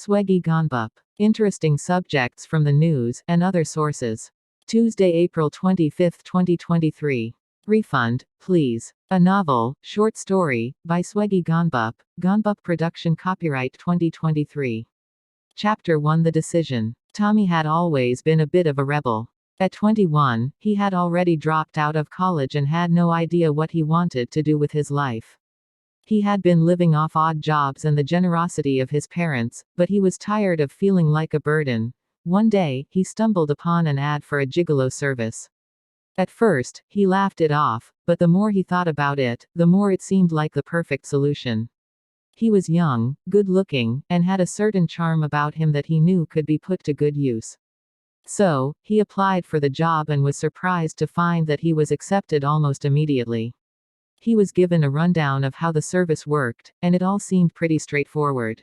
Swegi Gonbup. Interesting subjects from the news and other sources. Tuesday, April 25, 2023. Refund, please. A novel, short story, by Swegi Gonbup, Gonbup Production, copyright 2023. Chapter 1. The Decision. Tommy had always been a bit of a rebel. At 21, he had already dropped out of college and had no idea what he wanted to do with his life. He had been living off odd jobs and the generosity of his parents, but he was tired of feeling like a burden. One day, he stumbled upon an ad for a gigolo service. At first, he laughed it off, but the more he thought about it, the more it seemed like the perfect solution. He was young, good-looking, and had a certain charm about him that he knew could be put to good use. So, he applied for the job and was surprised to find that he was accepted almost immediately. He was given a rundown of how the service worked, and it all seemed pretty straightforward.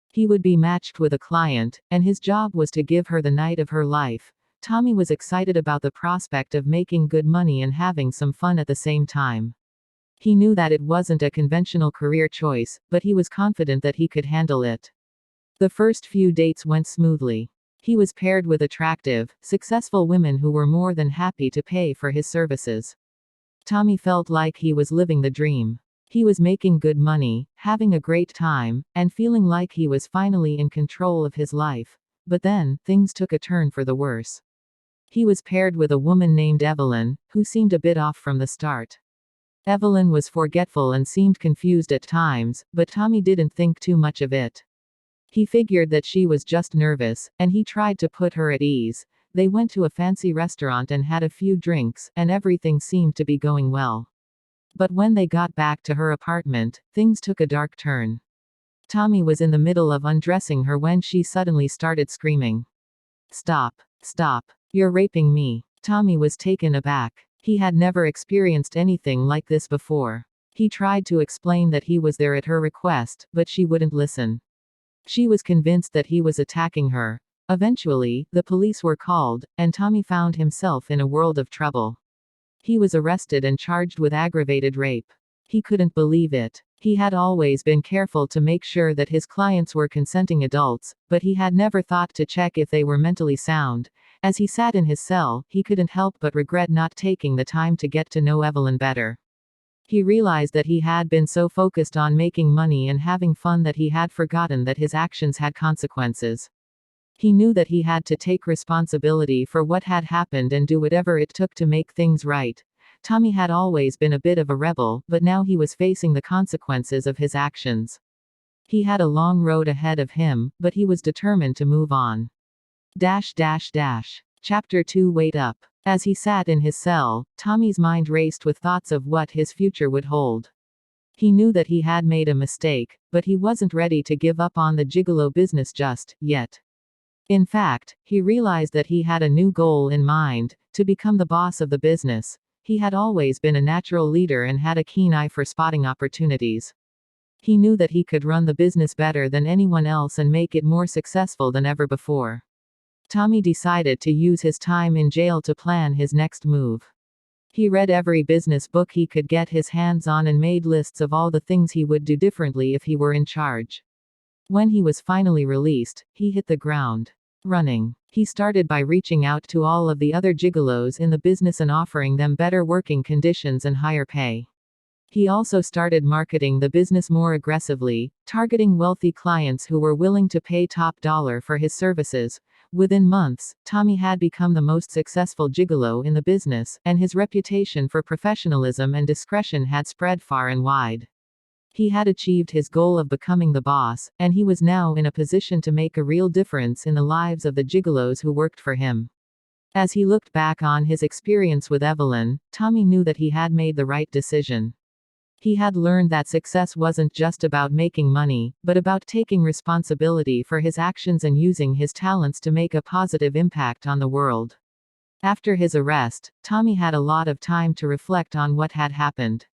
He would be matched with a client, and his job was to give her the night of her life. Tommy was excited about the prospect of making good money and having some fun at the same time. He knew that it wasn't a conventional career choice, but he was confident that he could handle it. The first few dates went smoothly. He was paired with attractive, successful women who were more than happy to pay for his services. Tommy felt like he was living the dream. He was making good money, having a great time, and feeling like he was finally in control of his life. But then, things took a turn for the worse. He was paired with a woman named Evelyn, who seemed a bit off from the start. Evelyn was forgetful and seemed confused at times, but Tommy didn't think too much of it. He figured that she was just nervous, and he tried to put her at ease. They went to a fancy restaurant and had a few drinks, and everything seemed to be going well. But when they got back to her apartment, things took a dark turn. Tommy was in the middle of undressing her when she suddenly started screaming. "Stop! Stop! You're raping me!" Tommy was taken aback. He had never experienced anything like this before. He tried to explain that he was there at her request, but she wouldn't listen. She was convinced that he was attacking her. Eventually, the police were called, and Tommy found himself in a world of trouble. He was arrested and charged with aggravated rape. He couldn't believe it. He had always been careful to make sure that his clients were consenting adults, but he had never thought to check if they were mentally sound. As he sat in his cell, he couldn't help but regret not taking the time to get to know Evelyn better. He realized that he had been so focused on making money and having fun that he had forgotten that his actions had consequences. He knew that he had to take responsibility for what had happened and do whatever it took to make things right. Tommy had always been a bit of a rebel, but now he was facing the consequences of his actions. He had a long road ahead of him, but he was determined to move on. Chapter 2. Wait up. As he sat in his cell, Tommy's mind raced with thoughts of what his future would hold. He knew that he had made a mistake, but he wasn't ready to give up on the gigolo business just yet. In fact, he realized that he had a new goal in mind: to become the boss of the business. He had always been a natural leader and had a keen eye for spotting opportunities. He knew that he could run the business better than anyone else and make it more successful than ever before. Tommy decided to use his time in jail to plan his next move. He read every business book he could get his hands on and made lists of all the things he would do differently if he were in charge. When he was finally released, he hit the ground running. He started by reaching out to all of the other gigolos in the business and offering them better working conditions and higher pay. He also started marketing the business more aggressively, targeting wealthy clients who were willing to pay top dollar for his services. Within months, Tommy had become the most successful gigolo in the business, and his reputation for professionalism and discretion had spread far and wide. He had achieved his goal of becoming the boss, and he was now in a position to make a real difference in the lives of the gigolos who worked for him. As he looked back on his experience with Evelyn, Tommy knew that he had made the right decision. He had learned that success wasn't just about making money, but about taking responsibility for his actions and using his talents to make a positive impact on the world. After his arrest, Tommy had a lot of time to reflect on what had happened.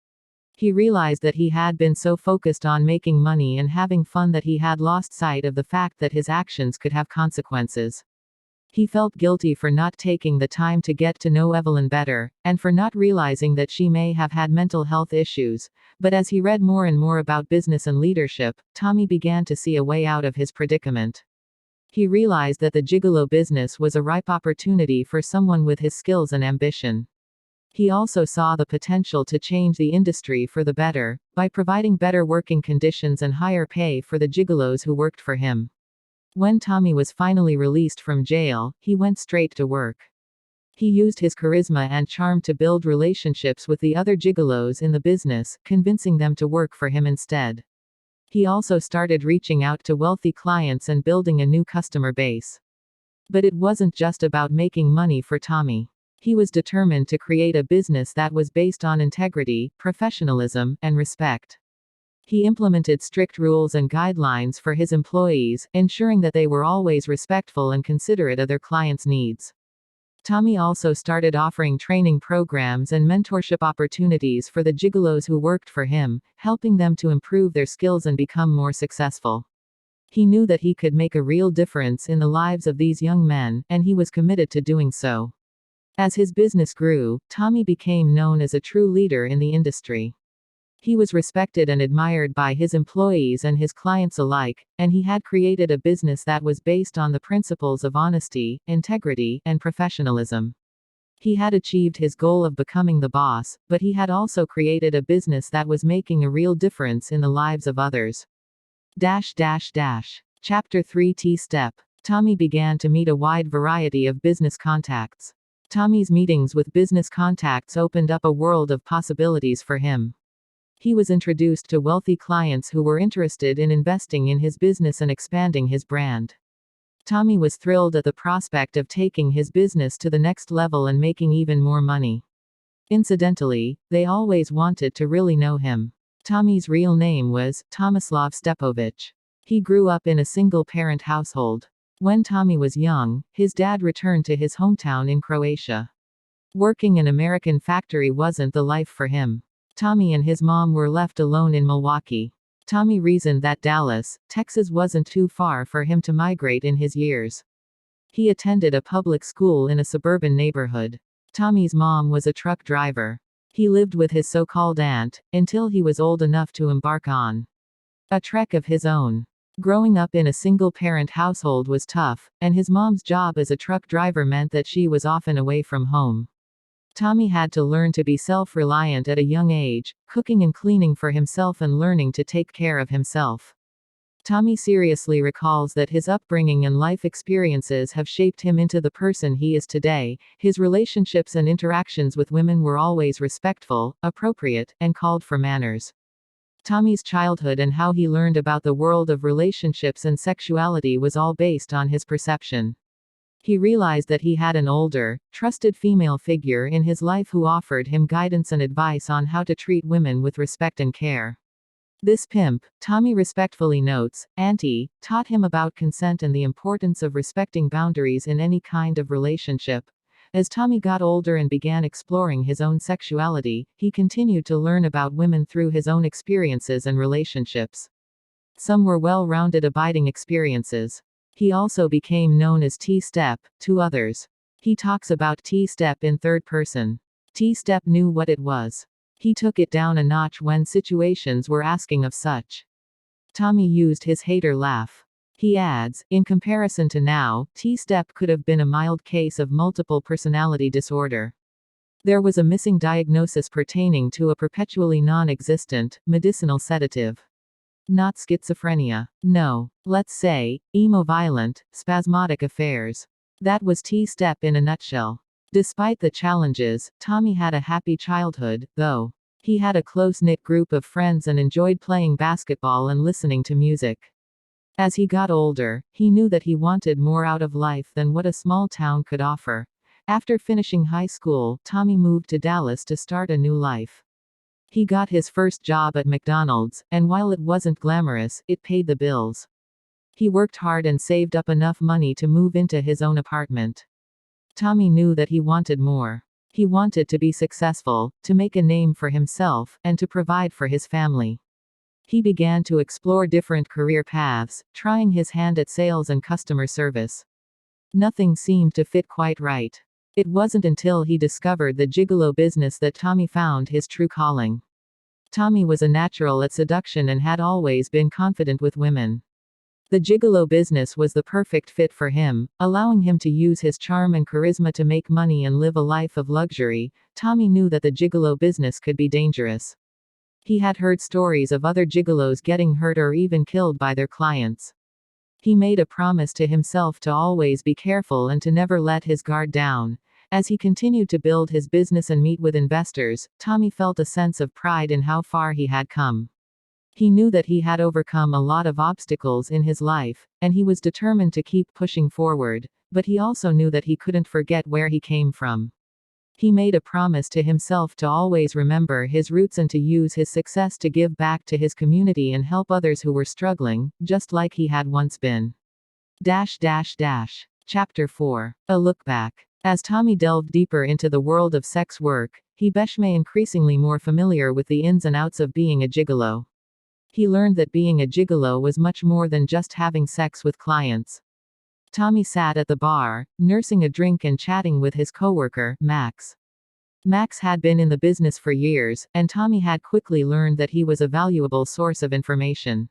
He realized that he had been so focused on making money and having fun that he had lost sight of the fact that his actions could have consequences. He felt guilty for not taking the time to get to know Evelyn better, and for not realizing that she may have had mental health issues. But as he read more and more about business and leadership, Tommy began to see a way out of his predicament. He realized that the gigolo business was a ripe opportunity for someone with his skills and ambition. He also saw the potential to change the industry for the better, by providing better working conditions and higher pay for the gigolos who worked for him. When Tommy was finally released from jail, he went straight to work. He used his charisma and charm to build relationships with the other gigolos in the business, convincing them to work for him instead. He also started reaching out to wealthy clients and building a new customer base. But it wasn't just about making money for Tommy. He was determined to create a business that was based on integrity, professionalism, and respect. He implemented strict rules and guidelines for his employees, ensuring that they were always respectful and considerate of their clients' needs. Tommy also started offering training programs and mentorship opportunities for the gigolos who worked for him, helping them to improve their skills and become more successful. He knew that he could make a real difference in the lives of these young men, and he was committed to doing so. As his business grew, Tommy became known as a true leader in the industry. He was respected and admired by his employees and his clients alike, and he had created a business that was based on the principles of honesty, integrity, and professionalism. He had achieved his goal of becoming the boss, but he had also created a business that was making a real difference in the lives of others. Chapter 3 T-Step. Tommy began to meet a wide variety of business contacts. Tommy's meetings with business contacts opened up a world of possibilities for him. He was introduced to wealthy clients who were interested in investing in his business and expanding his brand. Tommy was thrilled at the prospect of taking his business to the next level and making even more money. Incidentally, they always wanted to really know him. Tommy's real name was Tomislav Stepovich. He grew up in a single-parent household. When Tommy was young, his dad returned to his hometown in Croatia. Working in an American factory wasn't the life for him. Tommy and his mom were left alone in Milwaukee. Tommy reasoned that Dallas, Texas wasn't too far for him to migrate in his years. He attended a public school in a suburban neighborhood. Tommy's mom was a truck driver. He lived with his so-called aunt, until he was old enough to embark on a trek of his own. Growing up in a single-parent household was tough, and his mom's job as a truck driver meant that she was often away from home. Tommy had to learn to be self-reliant at a young age, cooking and cleaning for himself and learning to take care of himself. Tommy seriously recalls that his upbringing and life experiences have shaped him into the person he is today. His relationships and interactions with women were always respectful, appropriate, and called for manners. Tommy's childhood and how he learned about the world of relationships and sexuality was all based on his perception. He realized that he had an older, trusted female figure in his life who offered him guidance and advice on how to treat women with respect and care. This pimp, Tommy respectfully notes, Auntie, taught him about consent and the importance of respecting boundaries in any kind of relationship. As Tommy got older and began exploring his own sexuality, he continued to learn about women through his own experiences and relationships. Some were well-rounded abiding experiences. He also became known as T-Step to others. He talks about T-Step in third person. T-Step knew what it was. He took it down a notch when situations were asking of such. Tommy used his hater laugh. He adds, in comparison to now, T-Step could have been a mild case of multiple personality disorder. There was a missing diagnosis pertaining to a perpetually non-existent, medicinal sedative. Not schizophrenia. No. Let's say, emo-violent, spasmodic affairs. That was T-Step in a nutshell. Despite the challenges, Tommy had a happy childhood, though. He had a close-knit group of friends and enjoyed playing basketball and listening to music. As he got older, he knew that he wanted more out of life than what a small town could offer. After finishing high school, Tommy moved to Dallas to start a new life. He got his first job at McDonald's, and while it wasn't glamorous, it paid the bills. He worked hard and saved up enough money to move into his own apartment. Tommy knew that he wanted more. He wanted to be successful, to make a name for himself, and to provide for his family. He began to explore different career paths, trying his hand at sales and customer service. Nothing seemed to fit quite right. It wasn't until he discovered the gigolo business that Tommy found his true calling. Tommy was a natural at seduction and had always been confident with women. The gigolo business was the perfect fit for him, allowing him to use his charm and charisma to make money and live a life of luxury. Tommy knew that the gigolo business could be dangerous. He had heard stories of other gigolos getting hurt or even killed by their clients. He made a promise to himself to always be careful and to never let his guard down. As he continued to build his business and meet with investors, Tommy felt a sense of pride in how far he had come. He knew that he had overcome a lot of obstacles in his life, and he was determined to keep pushing forward, but he also knew that he couldn't forget where he came from. He made a promise to himself to always remember his roots and to use his success to give back to his community and help others who were struggling, just like he had once been. Chapter 4. A Look Back. As Tommy delved deeper into the world of sex work, he became increasingly more familiar with the ins and outs of being a gigolo. He learned that being a gigolo was much more than just having sex with clients. Tommy sat at the bar, nursing a drink and chatting with his coworker, Max. Max had been in the business for years, and Tommy had quickly learned that he was a valuable source of information.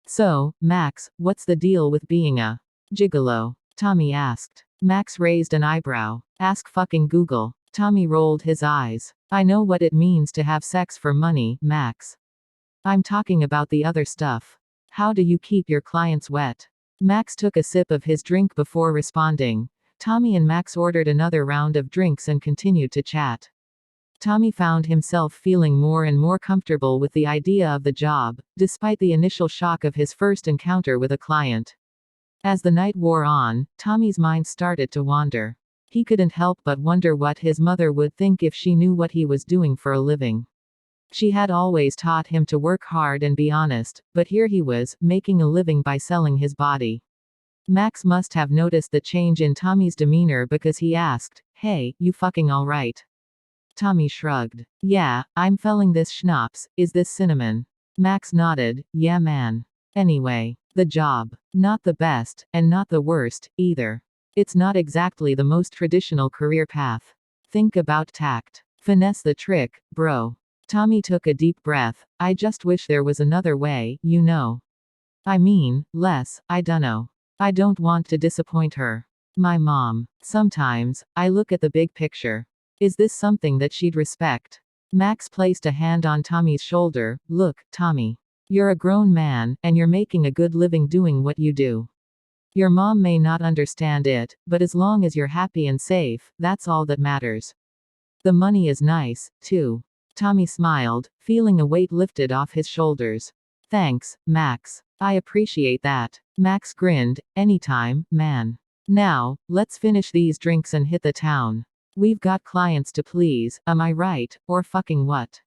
"So, Max, what's the deal with being a gigolo?" Tommy asked. Max raised an eyebrow. "Ask fucking Google." Tommy rolled his eyes. "I know what it means to have sex for money, Max. I'm talking about the other stuff. How do you keep your clients wet?" Max took a sip of his drink before responding. Tommy and Max ordered another round of drinks and continued to chat. Tommy found himself feeling more and more comfortable with the idea of the job, despite the initial shock of his first encounter with a client. As the night wore on, Tommy's mind started to wander. He couldn't help but wonder what his mother would think if she knew what he was doing for a living. She had always taught him to work hard and be honest, but here he was, making a living by selling his body. Max must have noticed the change in Tommy's demeanor because he asked, "Hey, you fucking alright?" Tommy shrugged. "Yeah, I'm felling this schnapps, is this cinnamon?" Max nodded, "Yeah man. Anyway, the job. Not the best, and not the worst, either. It's not exactly the most traditional career path. Think about tact. Finesse the trick, bro." Tommy took a deep breath. "I just wish there was another way, you know. I mean, I dunno. I don't want to disappoint her. My mom. Sometimes, I look at the big picture. Is this something that she'd respect?" Max placed a hand on Tommy's shoulder. "Look, Tommy. You're a grown man, and you're making a good living doing what you do. Your mom may not understand it, but as long as you're happy and safe, that's all that matters. The money is nice, too." Tommy smiled, feeling a weight lifted off his shoulders. "Thanks, Max. I appreciate that." Max grinned. "Anytime, man. Now, let's finish these drinks and hit the town. We've got clients to please, am I right, or fucking what?"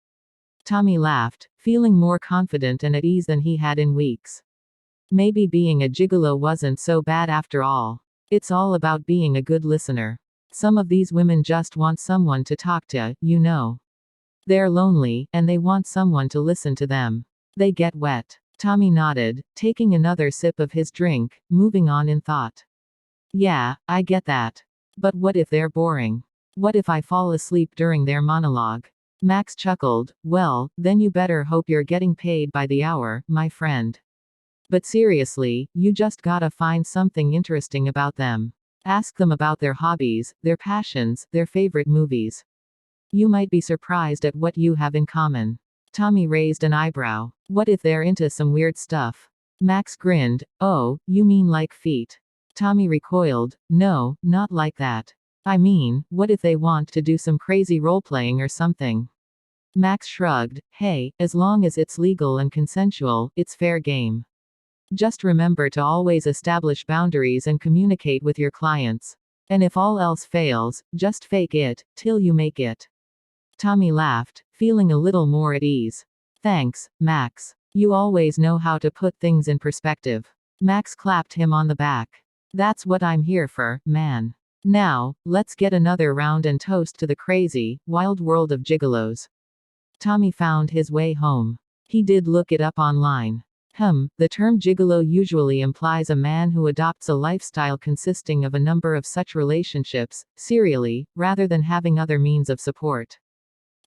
Tommy laughed, feeling more confident and at ease than he had in weeks. Maybe being a gigolo wasn't so bad after all. It's all about being a good listener. Some of these women just want someone to talk to, you know. They're lonely, and they want someone to listen to them. They get wet. Tommy nodded, taking another sip of his drink, moving on in thought. "Yeah, I get that. But what if they're boring? What if I fall asleep during their monologue?" Max chuckled. "Well, then you better hope you're getting paid by the hour, my friend. But seriously, you just gotta find something interesting about them. Ask them about their hobbies, their passions, their favorite movies. You might be surprised at what you have in common." Tommy raised an eyebrow. "What if they're into some weird stuff?" Max grinned. "Oh, you mean like feet?" Tommy recoiled. "No, not like that. I mean, what if they want to do some crazy role-playing or something?" Max shrugged. "Hey, as long as it's legal and consensual, it's fair game. Just remember to always establish boundaries and communicate with your clients. And if all else fails, just fake it, till you make it." Tommy laughed, feeling a little more at ease. "Thanks, Max. You always know how to put things in perspective." Max clapped him on the back. "That's what I'm here for, man. Now, let's get another round and toast to the crazy, wild world of gigolos." Tommy found his way home. He did look it up online. The term gigolo usually implies a man who adopts a lifestyle consisting of a number of such relationships, serially, rather than having other means of support.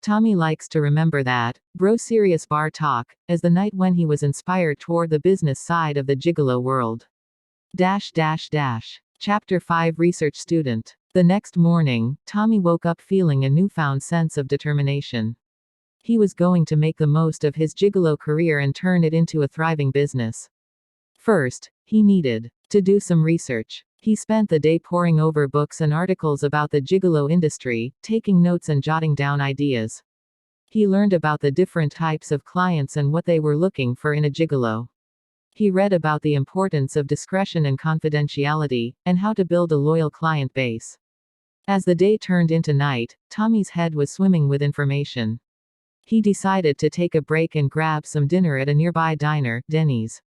Tommy likes to remember that, bro serious bar talk, as the night when he was inspired toward the business side of the gigolo world. Chapter 5 Research Student. The next morning, Tommy woke up feeling a newfound sense of determination. He was going to make the most of his gigolo career and turn it into a thriving business. First, he needed to do some research. He spent the day poring over books and articles about the gigolo industry, taking notes and jotting down ideas. He learned about the different types of clients and what they were looking for in a gigolo. He read about the importance of discretion and confidentiality, and how to build a loyal client base. As the day turned into night, Tommy's head was swimming with information. He decided to take a break and grab some dinner at a nearby diner, Denny's.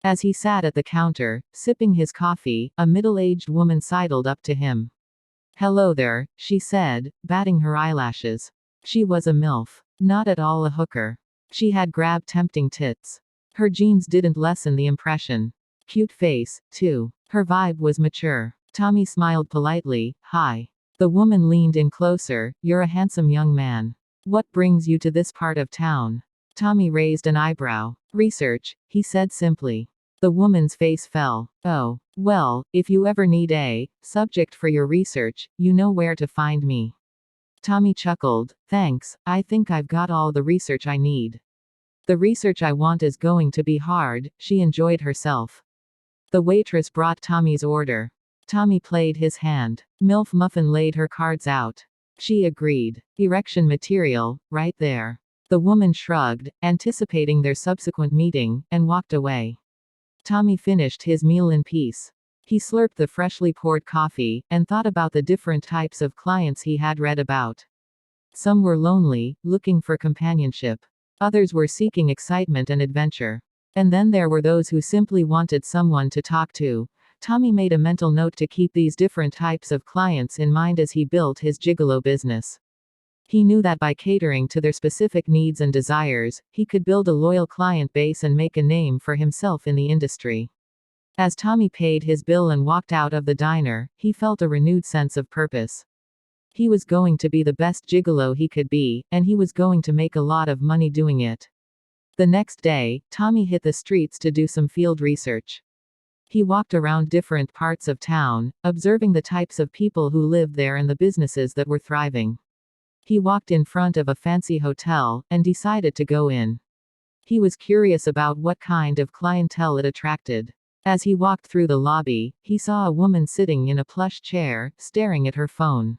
As he sat at the counter, sipping his coffee, a middle-aged woman sidled up to him. "Hello there," she said, batting her eyelashes. She was a MILF. Not at all a hooker. She had grabbed tempting tits. Her jeans didn't lessen the impression. Cute face, too. Her vibe was mature. Tommy smiled politely. "Hi." The woman leaned in closer. "You're a handsome young man. What brings you to this part of town?" Tommy raised an eyebrow. "Research," he said simply. The woman's face fell. "Oh, well, if you ever need a subject for your research, you know where to find me." Tommy chuckled. "Thanks, I think I've got all the research I need." "The research I want is going to be hard," she enjoyed herself. The waitress brought Tommy's order. Tommy played his hand. MILF Muffin laid her cards out. She agreed. "Erection material, right there." The woman shrugged, anticipating their subsequent meeting, and walked away. Tommy finished his meal in peace. He slurped the freshly poured coffee, and thought about the different types of clients he had read about. Some were lonely, looking for companionship. Others were seeking excitement and adventure. And then there were those who simply wanted someone to talk to. Tommy made a mental note to keep these different types of clients in mind as he built his gigolo business. He knew that by catering to their specific needs and desires, he could build a loyal client base and make a name for himself in the industry. As Tommy paid his bill and walked out of the diner, he felt a renewed sense of purpose. He was going to be the best gigolo he could be, and he was going to make a lot of money doing it. The next day, Tommy hit the streets to do some field research. He walked around different parts of town, observing the types of people who lived there and the businesses that were thriving. He walked in front of a fancy hotel, and decided to go in. He was curious about what kind of clientele it attracted. As he walked through the lobby, he saw a woman sitting in a plush chair, staring at her phone.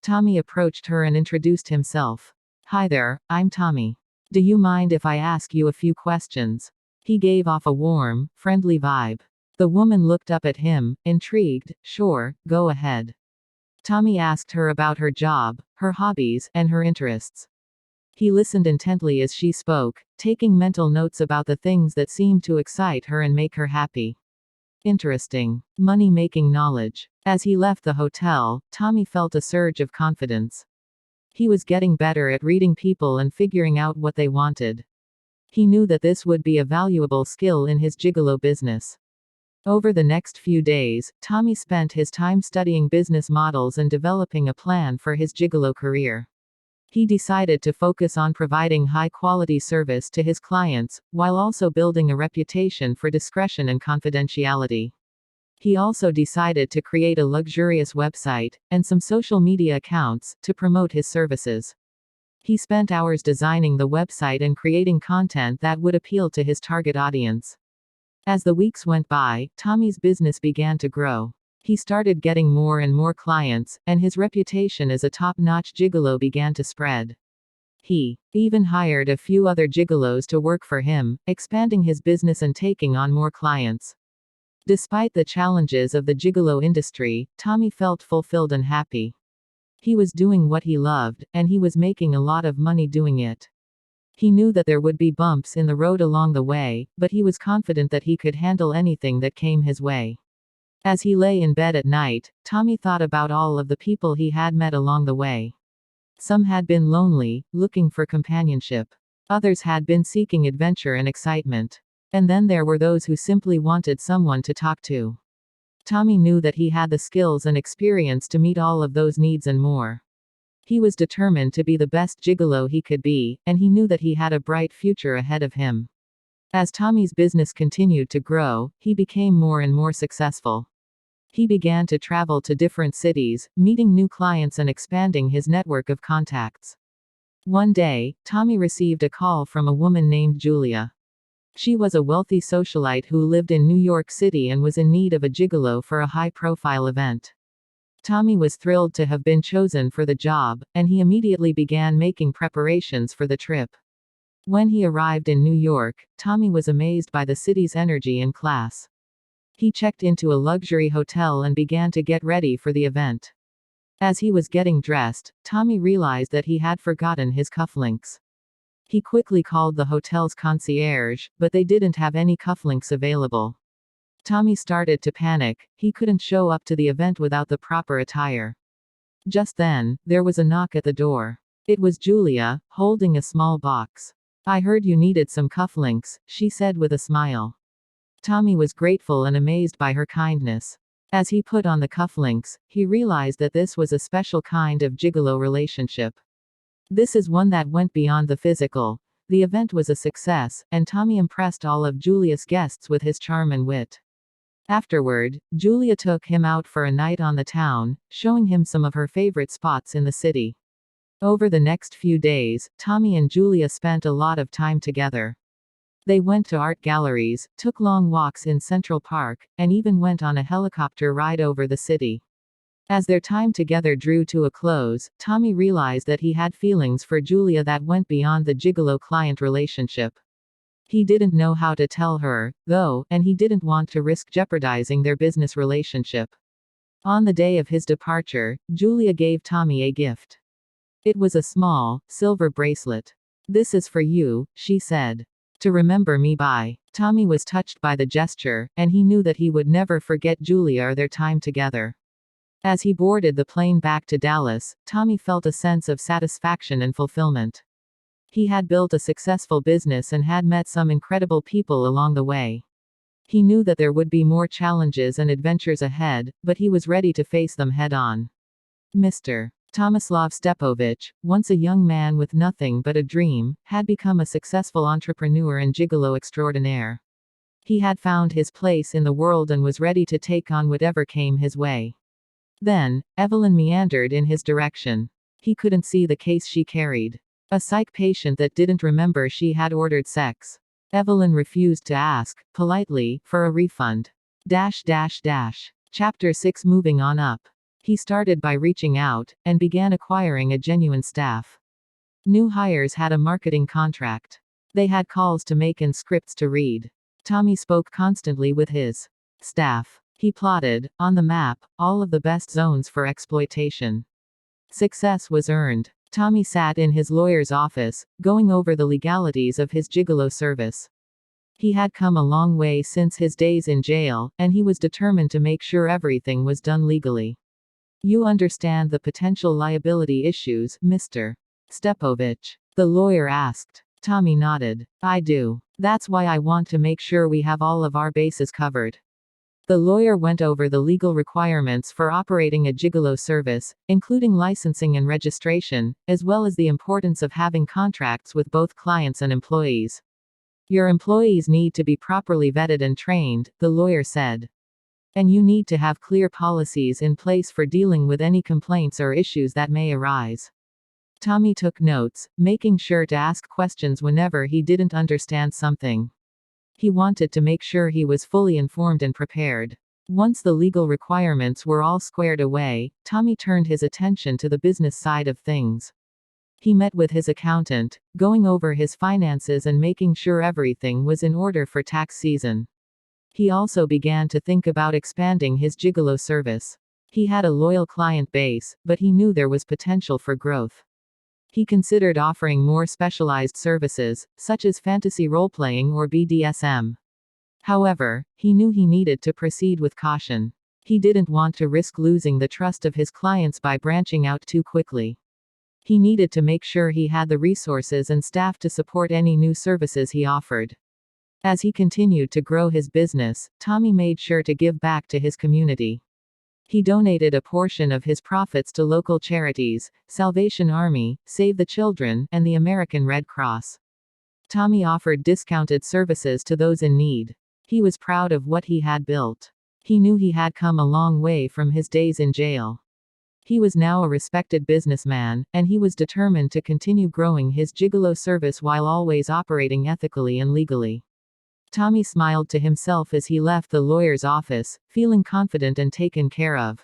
Tommy approached her and introduced himself. "Hi there, I'm Tommy. Do you mind if I ask you a few questions?" He gave off a warm, friendly vibe. The woman looked up at him, intrigued. "Sure, go ahead." Tommy asked her about her job, her hobbies, and her interests. He listened intently as she spoke, taking mental notes about the things that seemed to excite her and make her happy. Interesting. Money-making knowledge. As he left the hotel, Tommy felt a surge of confidence. He was getting better at reading people and figuring out what they wanted. He knew that this would be a valuable skill in his gigolo business. Over the next few days, Tommy spent his time studying business models and developing a plan for his gigolo career. He decided to focus on providing high-quality service to his clients, while also building a reputation for discretion and confidentiality. He also decided to create a luxurious website, and some social media accounts, to promote his services. He spent hours designing the website and creating content that would appeal to his target audience. As the weeks went by, Tommy's business began to grow. He started getting more and more clients, and his reputation as a top-notch gigolo began to spread. He even hired a few other gigolos to work for him, expanding his business and taking on more clients. Despite the challenges of the gigolo industry, Tommy felt fulfilled and happy. He was doing what he loved, and he was making a lot of money doing it. He knew that there would be bumps in the road along the way, but he was confident that he could handle anything that came his way. As he lay in bed at night, Tommy thought about all of the people he had met along the way. Some had been lonely, looking for companionship. Others had been seeking adventure and excitement. And then there were those who simply wanted someone to talk to. Tommy knew that he had the skills and experience to meet all of those needs and more. He was determined to be the best gigolo he could be, and he knew that he had a bright future ahead of him. As Tommy's business continued to grow, he became more and more successful. He began to travel to different cities, meeting new clients and expanding his network of contacts. One day, Tommy received a call from a woman named Julia. She was a wealthy socialite who lived in New York City and was in need of a gigolo for a high-profile event. Tommy was thrilled to have been chosen for the job, and he immediately began making preparations for the trip. When he arrived in New York, Tommy was amazed by the city's energy and class. He checked into a luxury hotel and began to get ready for the event. As he was getting dressed, Tommy realized that he had forgotten his cufflinks. He quickly called the hotel's concierge, but they didn't have any cufflinks available. Tommy started to panic. He couldn't show up to the event without the proper attire. Just then, there was a knock at the door. It was Julia, holding a small box. "I heard you needed some cufflinks," she said with a smile. Tommy was grateful and amazed by her kindness. As he put on the cufflinks, he realized that this was a special kind of gigolo relationship. This is one that went beyond the physical. The event was a success, and Tommy impressed all of Julia's guests with his charm and wit. Afterward, Julia took him out for a night on the town, showing him some of her favorite spots in the city. Over the next few days, Tommy and Julia spent a lot of time together. They went to art galleries, took long walks in Central Park, and even went on a helicopter ride over the city. As their time together drew to a close, Tommy realized that he had feelings for Julia that went beyond the gigolo-client relationship. He didn't know how to tell her, though, and he didn't want to risk jeopardizing their business relationship. On the day of his departure, Julia gave Tommy a gift. It was a small, silver bracelet. "This is for you," she said. "To remember me by." Tommy was touched by the gesture, and he knew that he would never forget Julia or their time together. As he boarded the plane back to Dallas, Tommy felt a sense of satisfaction and fulfillment. He had built a successful business and had met some incredible people along the way. He knew that there would be more challenges and adventures ahead, but he was ready to face them head-on. Mr. Tomislav Stepovich, once a young man with nothing but a dream, had become a successful entrepreneur and gigolo extraordinaire. He had found his place in the world and was ready to take on whatever came his way. Then, Evelyn meandered in his direction. He couldn't see the case she carried. A psych patient that didn't remember she had ordered sex. Evelyn refused to ask, politely, for a refund. Chapter 6. Moving on up. He started by reaching out, and began acquiring a genuine staff. New hires had a marketing contract. They had calls to make and scripts to read. Tommy spoke constantly with his staff. He plotted, on the map, all of the best zones for exploitation. Success was earned. Tommy sat in his lawyer's office, going over the legalities of his gigolo service. He had come a long way since his days in jail, and he was determined to make sure everything was done legally. "You understand the potential liability issues, Mr. Stepovich?" the lawyer asked. Tommy nodded. "I do. That's why I want to make sure we have all of our bases covered." The lawyer went over the legal requirements for operating a gigolo service, including licensing and registration, as well as the importance of having contracts with both clients and employees. "Your employees need to be properly vetted and trained," the lawyer said. "And you need to have clear policies in place for dealing with any complaints or issues that may arise." Tommy took notes, making sure to ask questions whenever he didn't understand something. He wanted to make sure he was fully informed and prepared. Once the legal requirements were all squared away, Tommy turned his attention to the business side of things. He met with his accountant, going over his finances and making sure everything was in order for tax season. He also began to think about expanding his gigolo service. He had a loyal client base, but he knew there was potential for growth. He considered offering more specialized services, such as fantasy role-playing or BDSM. However, he knew he needed to proceed with caution. He didn't want to risk losing the trust of his clients by branching out too quickly. He needed to make sure he had the resources and staff to support any new services he offered. As he continued to grow his business, Tommy made sure to give back to his community. He donated a portion of his profits to local charities, Salvation Army, Save the Children, and the American Red Cross. Tommy offered discounted services to those in need. He was proud of what he had built. He knew he had come a long way from his days in jail. He was now a respected businessman, and he was determined to continue growing his gigolo service while always operating ethically and legally. Tommy smiled to himself as he left the lawyer's office, feeling confident and taken care of.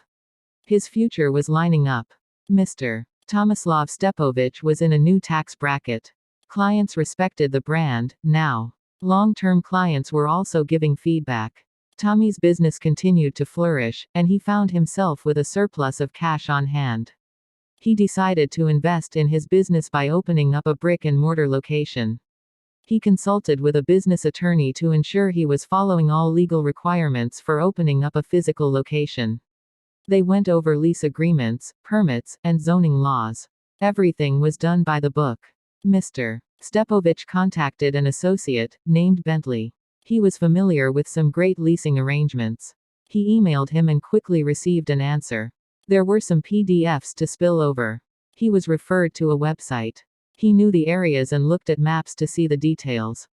His future was lining up. Mr. Tomislav Stepovich was in a new tax bracket. Clients respected the brand, now. Long-term clients were also giving feedback. Tommy's business continued to flourish, and he found himself with a surplus of cash on hand. He decided to invest in his business by opening up a brick-and-mortar location. He consulted with a business attorney to ensure he was following all legal requirements for opening up a physical location. They went over lease agreements, permits, and zoning laws. Everything was done by the book. Mr. Stepovich contacted an associate, named Bentley. He was familiar with some great leasing arrangements. He emailed him and quickly received an answer. There were some PDFs to spill over. He was referred to a website. He knew the areas and looked at maps to see the details.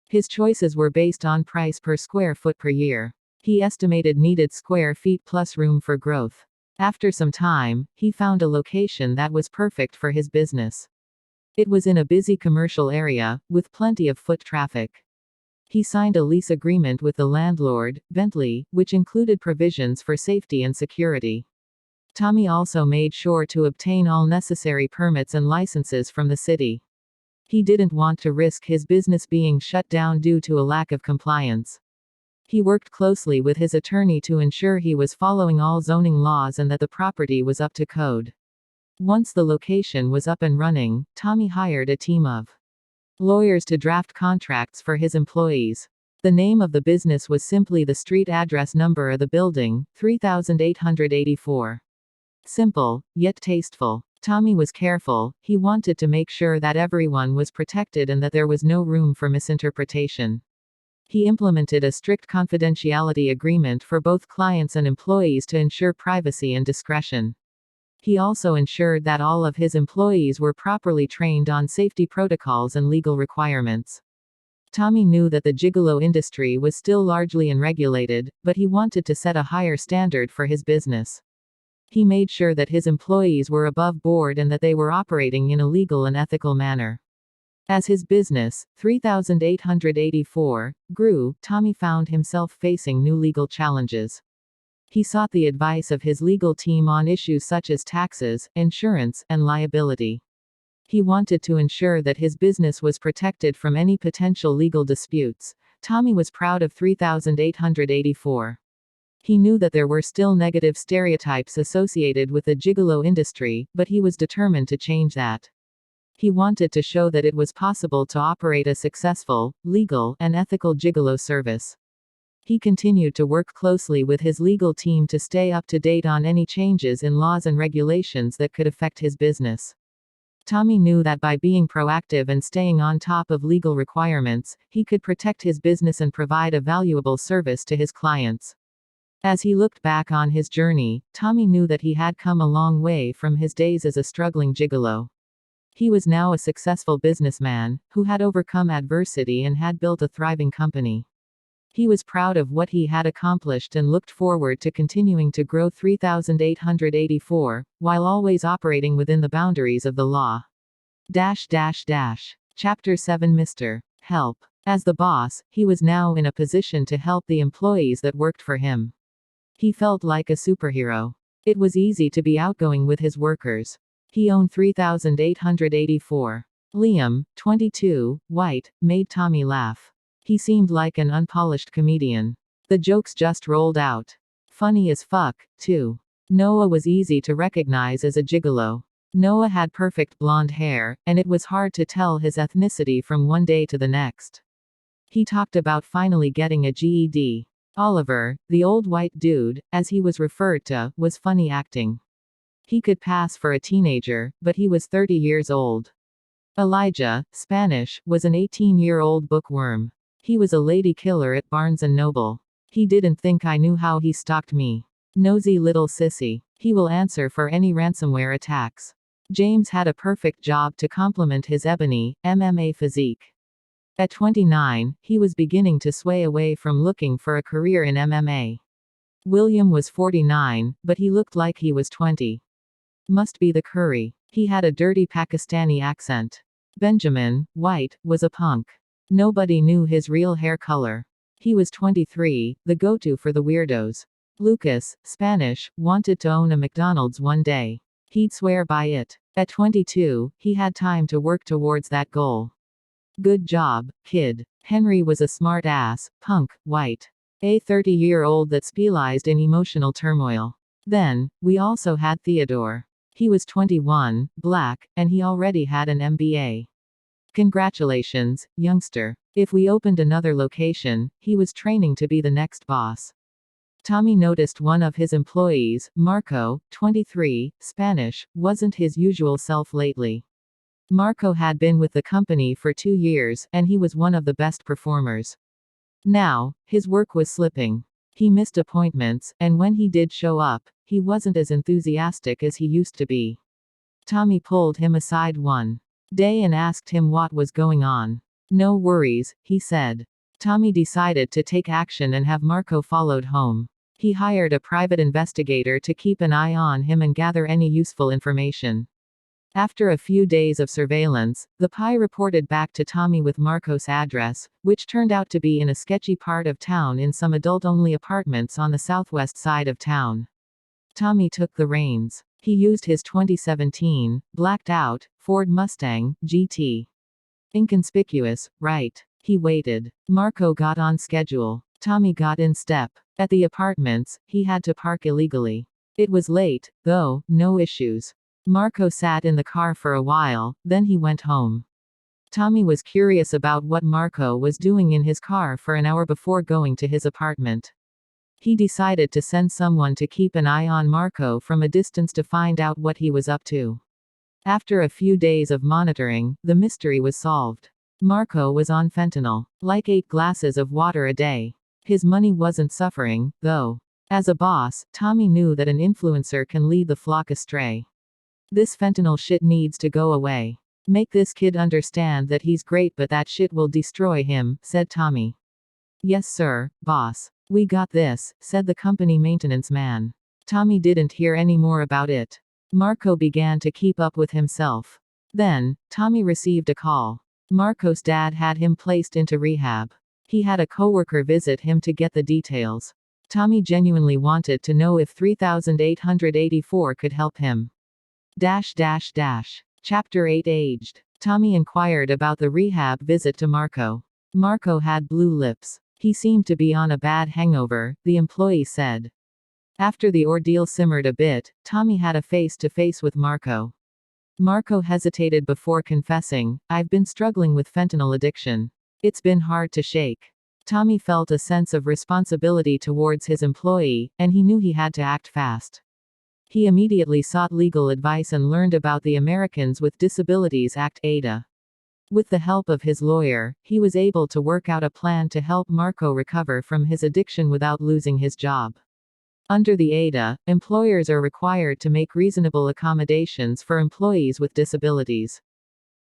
His choices were based on price per square foot per year. He estimated needed square feet plus room for growth. After some time, he found a location that was perfect for his business. It was in a busy commercial area, with plenty of foot traffic. He signed a lease agreement with the landlord, Bentley, which included provisions for safety and security. Tommy also made sure to obtain all necessary permits and licenses from the city. He didn't want to risk his business being shut down due to a lack of compliance. He worked closely with his attorney to ensure he was following all zoning laws and that the property was up to code. Once the location was up and running, Tommy hired a team of lawyers to draft contracts for his employees. The name of the business was simply the street address number of the building, 3884. Simple, yet tasteful. Tommy was careful. He wanted to make sure that everyone was protected and that there was no room for misinterpretation. He implemented a strict confidentiality agreement for both clients and employees to ensure privacy and discretion. He also ensured that all of his employees were properly trained on safety protocols and legal requirements. Tommy knew that the gigolo industry was still largely unregulated, but he wanted to set a higher standard for his business. He made sure that his employees were above board and that they were operating in a legal and ethical manner. As his business, 3884, grew, Tommy found himself facing new legal challenges. He sought the advice of his legal team on issues such as taxes, insurance, and liability. He wanted to ensure that his business was protected from any potential legal disputes. Tommy was proud of 3884. He knew that there were still negative stereotypes associated with the gigolo industry, but he was determined to change that. He wanted to show that it was possible to operate a successful, legal, and ethical gigolo service. He continued to work closely with his legal team to stay up to date on any changes in laws and regulations that could affect his business. Tommy knew that by being proactive and staying on top of legal requirements, he could protect his business and provide a valuable service to his clients. As he looked back on his journey, Tommy knew that he had come a long way from his days as a struggling gigolo. He was now a successful businessman, who had overcome adversity and had built a thriving company. He was proud of what he had accomplished and looked forward to continuing to grow 3884, while always operating within the boundaries of the law. Chapter 7 Mr. Help. As the boss, he was now in a position to help the employees that worked for him. He felt like a superhero. It was easy to be outgoing with his workers. He owned 3884. Liam, 22, white, made Tommy laugh. He seemed like an unpolished comedian. The jokes just rolled out. Funny as fuck, too. Noah was easy to recognize as a gigolo. Noah had perfect blonde hair, and it was hard to tell his ethnicity from one day to the next. He talked about finally getting a GED. Oliver, the old white dude, as he was referred to, was funny acting. He could pass for a teenager, but he was 30 years old. Elijah, Spanish, was an 18-year-old bookworm. He was a lady killer at Barnes & Noble. He didn't think I knew how he stalked me. Nosy little sissy. He will answer for any ransomware attacks. James had a perfect job to complement his ebony, MMA physique. At 29, he was beginning to sway away from looking for a career in MMA. William was 49, but he looked like he was 20. Must be the curry. He had a dirty Pakistani accent. Benjamin, white, was a punk. Nobody knew his real hair color. He was 23, the go-to for the weirdos. Lucas, Spanish, wanted to own a McDonald's one day. He'd swear by it. At 22, he had time to work towards that goal. Good job, kid. Henry was a smart ass, punk, white. A 30-year-old that specialized in emotional turmoil. Then, we also had Theodore. He was 21, black, and he already had an MBA. Congratulations, youngster. If we opened another location, he was training to be the next boss. Tommy noticed one of his employees, Marco, 23, Spanish, wasn't his usual self lately. Marco had been with the company for 2 years, and he was one of the best performers. Now, his work was slipping. He missed appointments, and when he did show up, he wasn't as enthusiastic as he used to be. Tommy pulled him aside one day and asked him what was going on. No worries, he said. Tommy decided to take action and have Marco followed home. He hired a private investigator to keep an eye on him and gather any useful information. After a few days of surveillance, the PI reported back to Tommy with Marco's address, which turned out to be in a sketchy part of town in some adult-only apartments on the southwest side of town. Tommy took the reins. He used his 2017, blacked-out, Ford Mustang GT. Inconspicuous, right? He waited. Marco got on schedule. Tommy got in step. At the apartments, he had to park illegally. It was late, though, no issues. Marco sat in the car for a while, then he went home. Tommy was curious about what Marco was doing in his car for an hour before going to his apartment. He decided to send someone to keep an eye on Marco from a distance to find out what he was up to. After a few days of monitoring, the mystery was solved. Marco was on fentanyl, like 8 glasses of water a day. His money wasn't suffering, though. As a boss, Tommy knew that an influencer can lead the flock astray. This fentanyl shit needs to go away. Make this kid understand that he's great but that shit will destroy him, said Tommy. Yes sir, boss. We got this, said the company maintenance man. Tommy didn't hear any more about it. Marco began to keep up with himself. Then, Tommy received a call. Marco's dad had him placed into rehab. He had a coworker visit him to get the details. Tommy genuinely wanted to know if 3884 could help him. Chapter 8 Aged. Tommy inquired about the rehab visit to Marco. Marco had blue lips. He seemed to be on a bad hangover, the employee said. After the ordeal simmered a bit, Tommy had a face-to-face with Marco. Marco hesitated before confessing, I've been struggling with fentanyl addiction. It's been hard to shake. Tommy felt a sense of responsibility towards his employee, and he knew he had to act fast. He immediately sought legal advice and learned about the Americans with Disabilities Act (ADA). With the help of his lawyer, he was able to work out a plan to help Marco recover from his addiction without losing his job. Under the ADA, employers are required to make reasonable accommodations for employees with disabilities.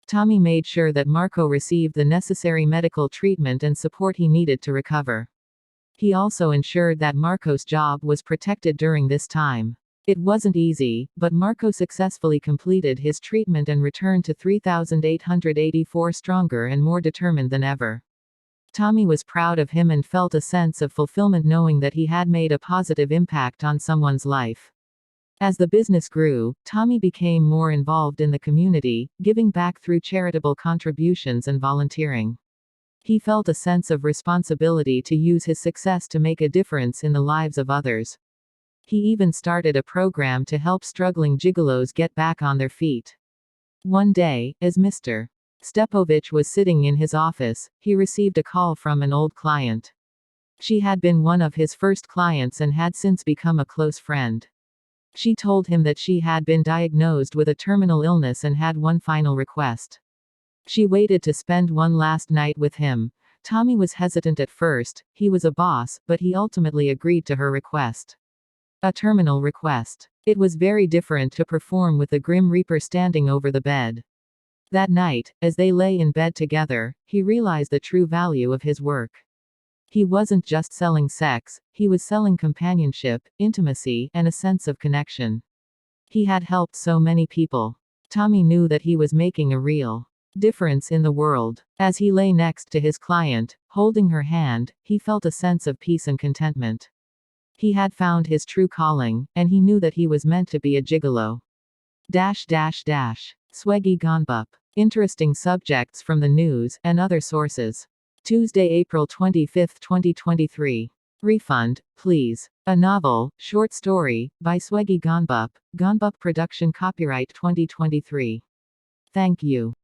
Tommy made sure that Marco received the necessary medical treatment and support he needed to recover. He also ensured that Marco's job was protected during this time. It wasn't easy, but Marco successfully completed his treatment and returned to 3884 stronger and more determined than ever. Tommy was proud of him and felt a sense of fulfillment knowing that he had made a positive impact on someone's life. As the business grew, Tommy became more involved in the community, giving back through charitable contributions and volunteering. He felt a sense of responsibility to use his success to make a difference in the lives of others. He even started a program to help struggling gigolos get back on their feet. One day, as Mr. Stepovich was sitting in his office, he received a call from an old client. She had been one of his first clients and had since become a close friend. She told him that she had been diagnosed with a terminal illness and had one final request. She waited to spend one last night with him. Tommy was hesitant at first. He was a boss, but he ultimately agreed to her request. A terminal request. It was very different to perform with the Grim Reaper standing over the bed. That night, as they lay in bed together, he realized the true value of his work. He wasn't just selling sex, he was selling companionship, intimacy, and a sense of connection. He had helped so many people. Tommy knew that he was making a real difference in the world. As he lay next to his client, holding her hand, he felt a sense of peace and contentment. He had found his true calling, and he knew that he was meant to be a gigolo. Swegi Gonbup. Interesting subjects from the news and other sources. Tuesday, April 25, 2023. Refund, please. A novel, short story, by Swegi Gonbup, Gonbup Production, copyright 2023. Thank you.